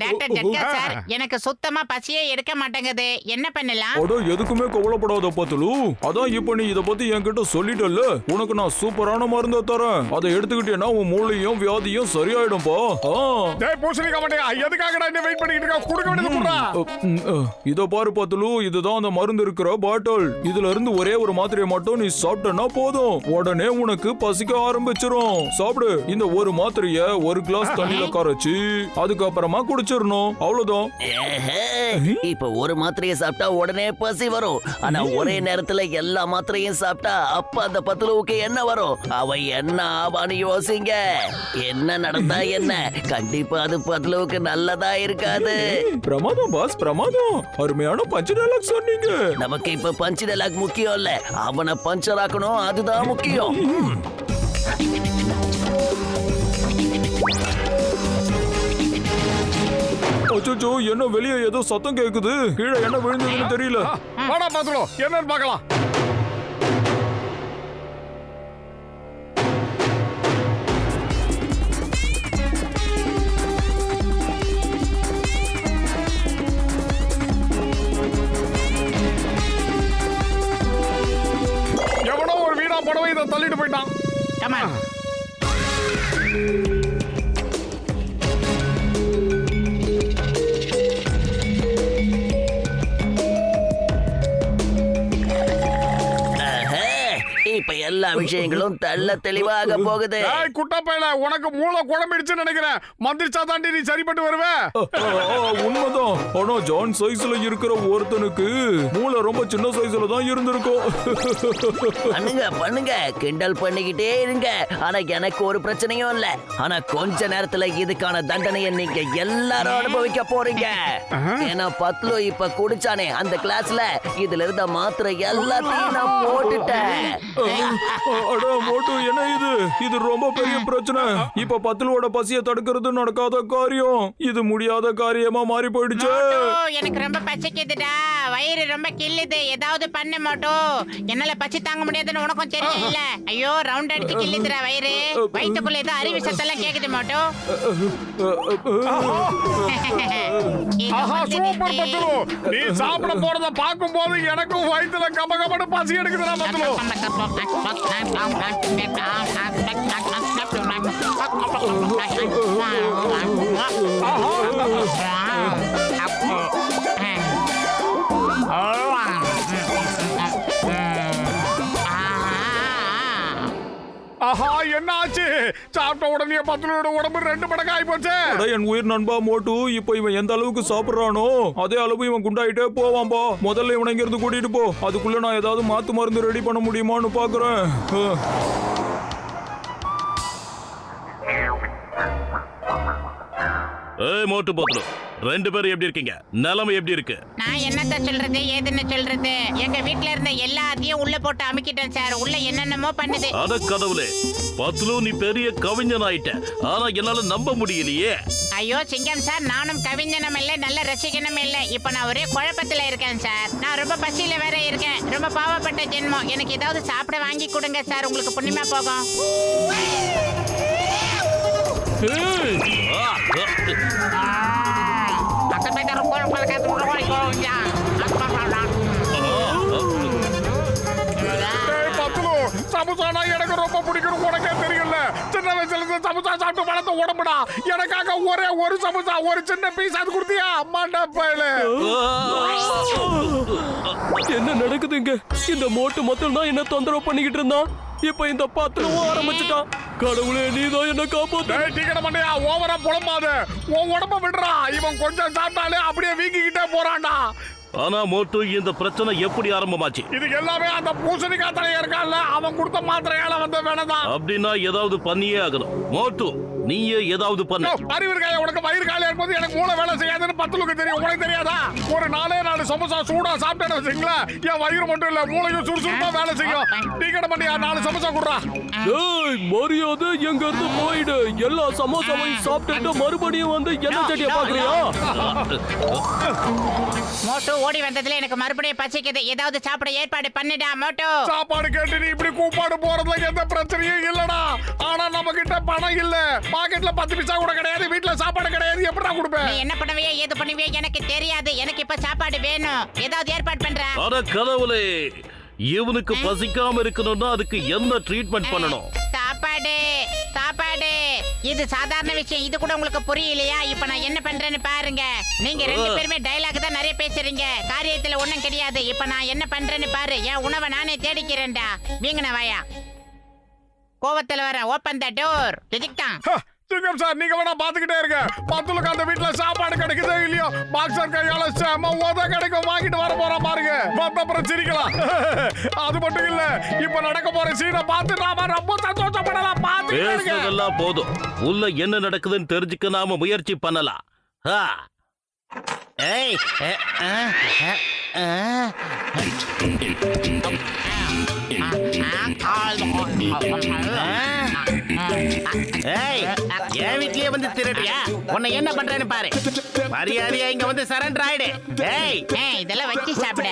Doctor ஜட்கா sir, எனக்கு சுத்தமா பசியே எடுக்க மாட்டேங்குது. என்ன பண்ணலாம்? அட எதுக்குமே கவலைப்படாத பத்துலு. அதான் இப்ப நீ இத பத்தி என்கிட்ட சொல்லிட்டல்ல, உனக்கு நான் சூப்பரான மருந்த தரேன். அதை எடுத்துக்கிட்டேன்னா உன் மூளையும் வியாதியும் சரியாயிடும்பா. டேய் பூசணிக்கா மாட்டேங்க, எதுக்காகடா என்ன வெயிட் பண்ணிட்டு இருக்க? குடுக்க வேண்டியது குடுடா. இத பாரு பத்துலு, இதுதான் அந்த மருந்து இருக்கிற பாட்டில். இதுல இருந்து ஒரே ஒரு மாத்திரையை மட்டும் நீ சாப்பிட்டனா போதும், உடனே உனக்கு பசிக்க ஆரம்பிச்சிரும். சாப்பிடு. இந்த ஒரு மாத்திரைய ஒரு கிளாஸ் தண்ணியில கரைச்சு அதுக்கப்புறமா குடிச்சிடணும். அவ்வளவுதான். இப்ப ஒரு மாத்திரையை சாப்பிட்டா உடனே பசி வரும். ஆனா ஒரே நேரத்துல எல்லா மாத்திரையும் சாப்பிட்டா அப்ப அந்த பத்துலுவுக்கு என்ன வரும்? அவ என்ன ஆவான்னு யோசிங்க. என்ன நடந்தா என்ன? கண்டிப்பா அது பத்துலுவுக்கு நல்லதா இருக்காது. பிரமாதம் பாஸ், பிரமாதம். அருமையான பஞ்ச் டயலாக் சொன்னீங்க. நமக்கு இப்ப பஞ்ச் டயலாக் முக்கியம் இல்ல, அவனை பஞ்சர் ஆக்கணும், அதுதான் முக்கியம். அச்சோ, என்ன வெளியே ஏதோ சத்தம் கேக்குது. கீழே என்ன விழுந்ததுன்னு தெரியல. வாடா பாத்துலோ, என்னன்னு பார்க்கலாம். எவனோ ஒரு வீணா புடவை இதை தள்ளிட்டு போயிட்டான். இப்ப எல்லா விஷயங்களும் தெள்ள தெளிவாக போகுது. குட்டப்பையில உனக்கு மூளை குழம்பிடுச்சுன்னு நினைக்கிறேன். மந்திரிச்சா தாண்டி நீ சரிப்பட்டு வருவ. உண்மைதான். ஆனா ஜான் சைஸ்ல இருக்கிற ஒருத்தனுக்கு மூளை ரொம்ப சின்ன சைஸ்ல தான் இருந்திருக்கும். பண்ணுங்க பண்ணுங்க, கிண்டல் பண்ணிக்கிட்டே இருங்க. ஆனா எனக்கு ஒரு பிரச்சனையும் இல்ல. ஆனா கொஞ்ச நேரத்துல இதுக்கான தண்டனையை நீங்க எல்லாரும் அனுபவிக்க போறீங்க. ஏன்னா பத்லு இப்ப குடிச்சானே அந்த கிளாஸ்ல, இதுல இருந்த மாத்திரை எல்லாத்தையும் நான் போட்டுட்டேன். மோட்டு, என்ன இது ரொம்ப பெரிய பிரச்சனை. இப்ப பத்துலோட பசியை தடுக்கிறது நடக்காத காரியம். இது முடியாத காரியமா மாறி போயிடுச்சு. எனக்கு ரொம்ப பசிக்குதுடா, வயிறு ரொம்ப கிள்ளுது. ஏதாவது பண்ணு மோட்டு. என்னால பசி தாங்க முடியாதுன்னு உனக்கும் தெரியல. ஐயோ, ரவுண்ட் அடிச்சு கிள்ளுதுடா வயிறு. வயிற்றுக்குள்ள ஏதோ அறிவு சத்தெல்லாம் கேக்குது மோட்டு. சூப்பர் பத்லு, நீ சாப்பிட போறத பாக்கும் போது எனக்கும் வயித்துல கபகபன்னு பசி எடுக்குதுடா பத்லு. ஆஹா, என்ன ஆச்சு? சாப்பிட்ட உடனே பத்லுவோட உடம்பு 2 மடங்கு ஆகி போச்சு. என் உயிர் நண்பா மோட்டு, இப்ப இவன் எந்த அளவுக்கு சாப்பிடுறானோ அதே அளவு இவன் குண்டாயிட்டே போவான்பா. முதல்ல இவனை இங்க இருந்து கூட்டிட்டு போ. அதுக்குள்ள நான் ஏதாவது மாத்து மருந்து ரெடி பண்ண முடியுமான்னு பாக்குறேன். ஏய் மோட்டு பத்லு, 2 பேரும் எப்படி இருக்கீங்க? நிலைமை எப்படி இருக்கு? நான் என்னத்த சொல்றது, ஏதுன்னு சொல்றது? எங்க வீட்ல இருந்த எல்லாத்தையும் உள்ள போட்டு அமுக்கிட்டேன் சார். உள்ள என்னென்னமோ பண்ணுது. அட கடவுளே, பத்லு நீ பெரிய கவிஞன் ஆயிட்ட. ஆனா என்னால நம்ப முடியலையே. ஐயோ சிங்கம் சார், நானும் கவிஞனும் இல்ல, நல்ல ரசிகனும் இல்ல. இப்ப நான் ஒரே குழப்பத்துல இருக்கேன் சார். நான் ரொம்ப பசியில வேற இருக்கேன். ரொம்ப பாவப்பட்ட ஜென்மம். எனக்கு ஏதாவது சாப்பிட வாங்கி கொடுங்க சார், உங்களுக்கு புண்ணியமா போகும். சமுசானா எனக்கு ரொம்ப பிடிக்கும், உனக்கே தெரியல. சின்ன வயசுல இருந்து சமுசா சாப்பிட்டு வளர்த்த உடம்புடா. எனக்காக ஒரே ஒரு சமுசா, ஒரு சின்ன பீஸ் அது கொடுத்தியா? மண்டப்பையில என்ன நடக்குதுங்க? இந்த மோட்டு மட்டும் தான் என்ன தொந்தரவு பண்ணிக்கிட்டு இருந்தான். இப்ப இந்த பத்லுவும் ஆரம்பிச்சுட்டான். கடவுளே, நீதான் என்ன காப்பாத்து. டிக்கெட் மண்டையா, ஓவரா புலம்பாத. உன் உடம்ப விடுறா. இவன் கொஞ்சம் சாப்பிட்டாலே அப்படியே வீங்கிக்கிட்டே போறான்டா. ஆனா மோட்டு, இந்த பிரச்சனை எப்படி ஆரம்பமாச்சு? இதுக்கு எல்லாமே அந்த பூசணிக்காய் தலையா இருக்கான்ல, அவன் கொடுத்த மாத்திரையால வந்த வேணதான். அப்படின்னா ஏதாவது பண்ணியே ஆகணும். மோட்டு, நீயே ஏதாவது பண்ணு. அறிவு இருக்காய உனக்கு? வயிறு காலியா இருக்கும்போது எனக்கு மூளை வேலை செய்யாதுன்னு பத்லுக்கு தெரியும், உனக்கு தெரியாதா? ஒரு 4 சமோசா சூடா சாப்பிட்டேன்னு வச்சுங்களேன், என் வயிறு மட்டும் இல்ல மூளையும் சுறுசுறுப்பா வேலை செய்யும். டிக்கெட் பண்ணியா, 4 சமோசா கொடுறா. மரியாதை எங்க இருந்து போயிடு. எல்லா சமோசாவையும் சாப்பிட்டுட்டு மறுபடியும் வந்து என்ன செடியை பாக்குறியா? மோட்டு, ஓடி வந்ததுல எனக்கு மறுபடியும் பசிக்குது. ஏதாவது சாப்பிட ஏற்பாடு பண்ணிடா மோட்டு. சாப்பாடு கேட்டு நீ இப்படி கூப்பாடு போறதுல எந்த பிரச்சனையும் இல்லடா. ஆனா நம்ம கிட்ட பணம் இல்ல. பாக்கெட்ல 10 பைசா கூட கிடையாது, வீட்டுல சாப்பாடு கிடையாது, எப்படிடா கொடுப்பேன்? நீ என்ன பண்ணுவியோ ஏது பண்ணுவியோ எனக்கு தெரியாது. எனக்கு இப்ப சாப்பாடு வேணும். ஏதாவது ஏற்பாடு பண்ற. அட கடவுளே, இவனுக்கு பசிக்காம இருக்கணும்னா அதுக்கு என்ன ட்ரீட்மெண்ட் பண்ணணும்? சாப்பாடு சாப்பாடு இது சாதாரண விஷயம். இது கூட உங்களுக்கு புரியலையா? இப்ப நான் என்ன பண்றேன்னு பாருங்க. நீங்க 2 பேருமே டயலாக் தான் நிறைய பேசுறீங்க, காரியத்துல ஒண்ணும் கிடையாது. இப்ப நான் என்ன பண்றேன்னு பாரு. என் உணவை நானே தேடிக்கிறேன்டா. வீங்கன வாயா, கோவத்துல வர. Open the door. திதிக்டான். சிங்கம் சார், நீங்க வேணா பாத்துக்கிட்டே இருங்க. பத்துலுக்கு அந்த வீட்டுல சாப்பாடு கிடைக்குதோ இல்லையோ, பாக்ஸர் கையால செம உத கிடைக்கும், வாங்கிட்டு வர போறோம் பாருங்க. அப்புறம் சிரிக்கலாம். அது மட்டும் இல்ல, இப்ப நடக்க போற சீனை பார்த்து நாம ரொம்ப சந்தோஷப்படலாம். பாத்துக்கிட்டே இருங்க. பேசுறதெல்லாம் போதும், உள்ள என்ன நடக்குதுன்னு தெரிஞ்சுக்க நாம முயற்சி பண்ணலாம். ஏய் ஏய், என் வீட்லயே வந்து திருடியா? உன்னை என்ன பண்றேன்னு பாரு. மரியாதையா இங்க வந்து சரண்டர் ஆயிடு. ஏய், இதெல்லாம் வச்சு சாப்பிட.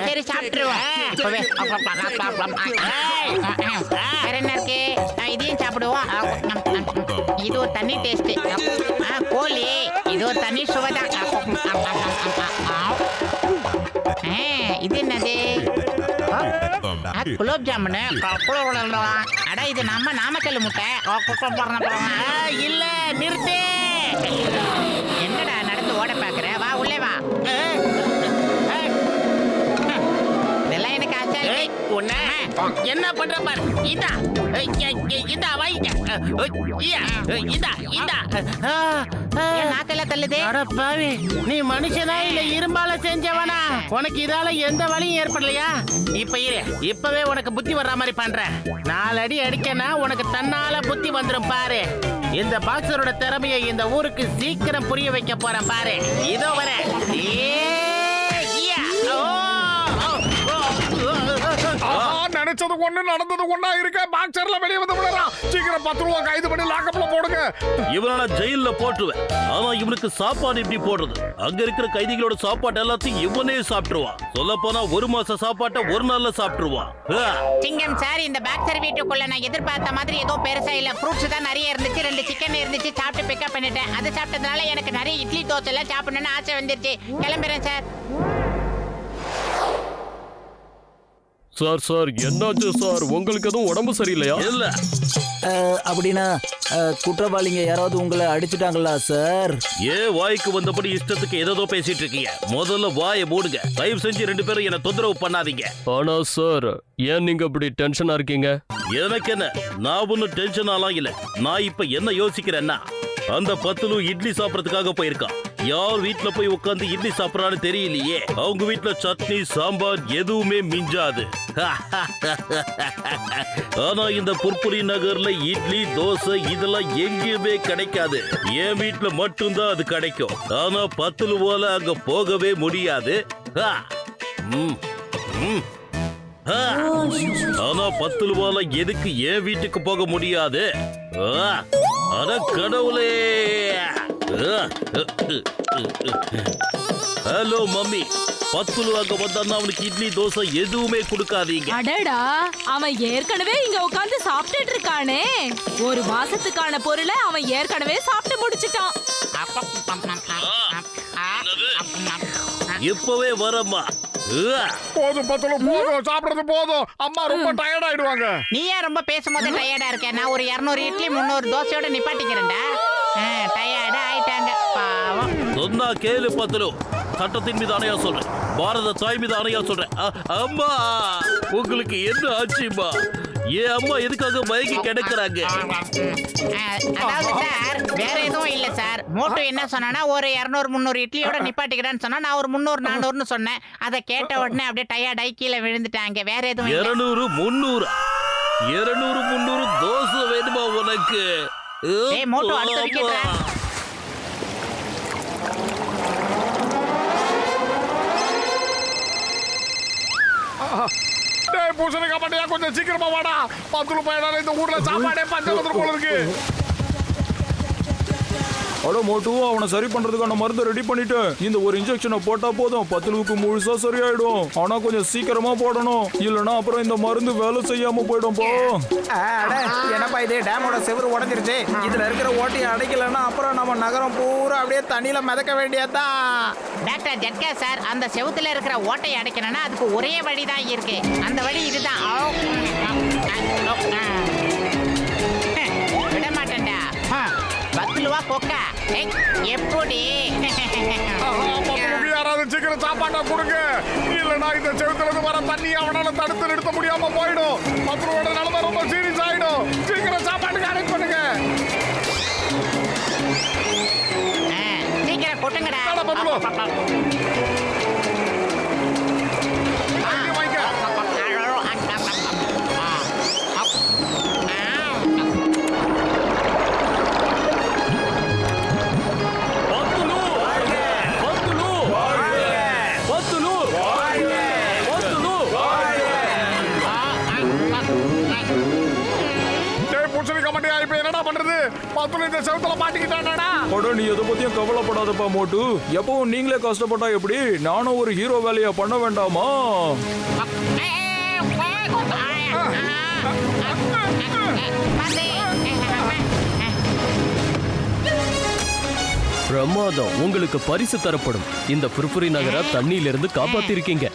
சரி சாப்பிட்டுருவோம். வேற என்ன இருக்கு? இதையும் சாப்பிடுவோம். இது ஒரு தண்ணி டேஸ்ட். கோழி இது ஒரு தண்ணி சுவைதான். இது என்னது? குலோப் ஜாமுனு. அட இது நம்ம நாமக்கல் முட்டை. இல்ல நிறுத்து. என்னடா நடந்து ஓட பாக்குற? வா உள்ளே வா. இதெல்லாம் எனக்கு ஆச்சா. உன்ன என்ன பண்ற பாரு. இதா இதா வாங்கிக்க. இதா இதா. என் நாக்கெல்லாம் தள்ளுதே. அட பாவி, நீ மனுஷனா இல்ல இரும்பால செஞ்சவனா? உனக்கு இதால எந்த வலியும் ஏற்படலையா? இப்ப இரு, இப்பவே உனக்கு புத்தி வர்ற மாதிரி பண்றேன். 4 அடி அடிக்கனா உனக்கு தன்னால புத்தி வந்துரும் பாரு. இந்த பாக்ஸரோட திறமையை இந்த ஊருக்கு சீக்கிரம் புரிய வைக்க போறேன் பாரு. இதோ வர. நினைச்சது ஒண்ணு நடந்தது ஒண்ணா இருக்க. பாக்ஸர்ல வெளியே வந்து விடுறான். சீக்கிரம் 10 ரூபா கைது பண்ணி லாக்கப்ல போடுங்க. இவனால ஜெயில போட்டுருவேன். ஆனா இவனுக்கு சாப்பாடு எப்படி போடுறது? அங்க இருக்கிற கைதிகளோட சாப்பாடு எல்லாத்தையும் இவனே சாப்பிட்டுருவான். சொல்ல போனா 1 மாச சாப்பாட்டை ஒரு நாள்ல சாப்பிட்டுருவான். சிங்கம் சார், இந்த பாக்ஸர் வீட்டுக்குள்ள நான் எதிர்பார்த்த மாதிரி ஏதோ பெருசா இல்ல. ஃப்ரூட்ஸ் தான் நிறைய இருந்துச்சு. 2 சிக்கன் இருந்துச்சு. சாப்பிட்டு பிக்கப் பண்ணிட்டேன். அது சாப்பிட்டதுனால எனக்கு நிறைய இட்லி தோசை எல்லாம் சாப்பிடணும்னு ஆசை வந்துருச்சு. கிளம்புறேன் சார். சார் சார் என்னாச்சு சார்? உங்களுக்கு எதுவும் உடம்பு சரியில்லையா? இல்ல. அப்படின்னா குற்றவாளிங்க யாராவது உங்களை அடிச்சுட்டாங்களா சார்? வாய்க்கு வந்தபடி இஷ்டத்துக்கு ஏதோ பேசிட்டு இருக்கீங்க. முதல்ல வாயை மூடுங்க. தயவு செஞ்சு 2 பேரும் என்ன தொந்தரவு பண்ணாதீங்க. ஆனா சார், ஏன் நீங்க இப்படி டென்ஷனா இருக்கீங்க? எனக்கு என்ன, நான் ஒன்னும் டென்ஷன் ஆலாம் இல்ல. நான் இப்ப என்ன யோசிக்கிறேன்னா, அந்த பத்துலு இட்லி சாப்பிடறதுக்காக போயிருக்கான். யார் வீட்டுல போய் உட்கார்ந்து இட்லி சாப்பிடறான்னு தெரியலையே. அவங்க வீட்டுல சட்னி சாம்பார் எதுவுமே மிஞ்சாது. ஆனா இந்த புர்புரி நகர்ல இட்லி தோசை இதெல்லாம் எங்கேயுமே கிடைக்காது. என் வீட்டுல மட்டும்தான் அது கிடைக்கும். ஆனா பத்துலு போல அங்க போகவே முடியாது. ஆனா 10 ரூபால எதுக்கு என் வீட்டுக்கு போக முடியாது? அட கடவுளே. ஹலோ மம்மி, 10 ரூபாய்க்கு வந்தா அவனுக்கு இட்லி தோசை எதுவுமே கொடுக்காதீங்க. அடடா, அவன் ஏற்கனவே இங்க உட்கார்ந்து சாப்பிட்டுட்டு இருக்கானே. 1 மாசத்துக்கான பொருளை அவன் ஏற்கனவே சாப்பிட்டு முடிச்சிட்டான். இப்பவே வரம்மா. போதும் பத்துலு, போதும் சாப்பிடுறது போதும். அம்மா ரொம்ப டயர்ட் ஆயிடுவாங்க. நீ ஏன் ரொம்ப பேசும்போது டயர்டா இருக்க? நான் ஒரு 200 இட்லி 300 தோசையோட நிப்பாட்டிக்கிறேன்டா. டயர்டா ஆயிட்டாங்க பாவம். சொன்னா கேளு பத்துலு. சட்டத்தின் மீது ஆணையா சொல்றேன், பாரத தாய் மீது ஆணையா சொல்றேன். அம்மா, உங்களுக்கு என்ன ஆச்சுமா? ஏன் அம்மா எதுக்காக மயங்கி கிடக்குறாங்க? அதாவது சார், வேற எதுவும் இல்ல சார். மோட்டு என்ன சொன்னா, ஒரு 200 300 இட்லியோட நிப்பாட்டிக்கிறேன்னு சொன்னா, நான் ஒரு 300 400ன்னு சொன்னேன். அதை கேட்ட உடனே அப்படியே டயர்ட் ஆகி கீழே விழுந்துட்டாங்க. வேற எதுவும் 200 300 200 300 தோசை வேணுமா உனக்கு? மோட்டு அடுத்த விக்கெட். பூசணிக்கா பண்டையா, கொஞ்சம் சீக்கிரமா வாடா. 10 ரூபாய் இந்த ஊர்ல சாப்பாடே பஞ்சம் போல இருக்கு. அட மோட்டு அவனை சரி பண்றதுக்கான மருந்து ரெடி பண்ணிட்டேன். இந்த ஒரு இன்ஜெக்ஷனை போட்டா போதும் பத்துலுக்கு முழுசா சரியாயிடும். ஆனா கொஞ்சம் சீக்கிரமா போடணும், இல்லனா அப்புறம் இந்த மருந்து வேலை செய்யாம போயிடும் போ. என்னப்பா இது டேமோட செவுரு உடைஞ்சிருச்சு. இதுல இருக்கிற ஓட்டையை அடைக்கலன்னா அப்புறம் நம்ம நகரம் பூரா அப்படியே தண்ணியில மிதக்க வேண்டியதுதான். டாக்டர் ஜட்கா சார், அந்த செவுத்துல இருக்கிற ஓட்டையை அடைக்கணும்னா அதுக்கு ஒரே வழிதான் இருக்கு. அந்த வழி இதுதான். விட மாட்டேன்டா. பத்துலுவா கொக்கா எப்படி? பத்துலுக்கு யாராவது சீக்கிரம் சாப்பாட்டை கொடுங்க, இல்லனா இந்த செவுத்துல இருந்து வர தண்ணி அவனால தடுத்து நிறுத்த முடியாம போயிடும். பத்துலோட நிலைமை ரொம்ப சீரியஸ் ஆயிடும். சீக்கிரம் சாப்பாட்டுக்கு அரேஞ்ச் பண்ணுங்க. சீக்கிரம் கொட்டுங்கடா. பத்துலு பத்துல இந்த செவுத்துல மாட்டிக்கிட்டானடா. அட நீ எதை பத்தியும் கவலைப்படாதப்பா மோட்டு. எப்பவும் நீங்களே கஷ்டப்பட்டா எப்படி? நானும் ஒரு ஹீரோ வேலையா பண்ண வேண்டாமா? பிரமாதம், உங்களுக்கு பரிசு தரப்படும். இந்த புர்புரி நகர தண்ணியிலிருந்து காப்பாத்திருக்கீங்க.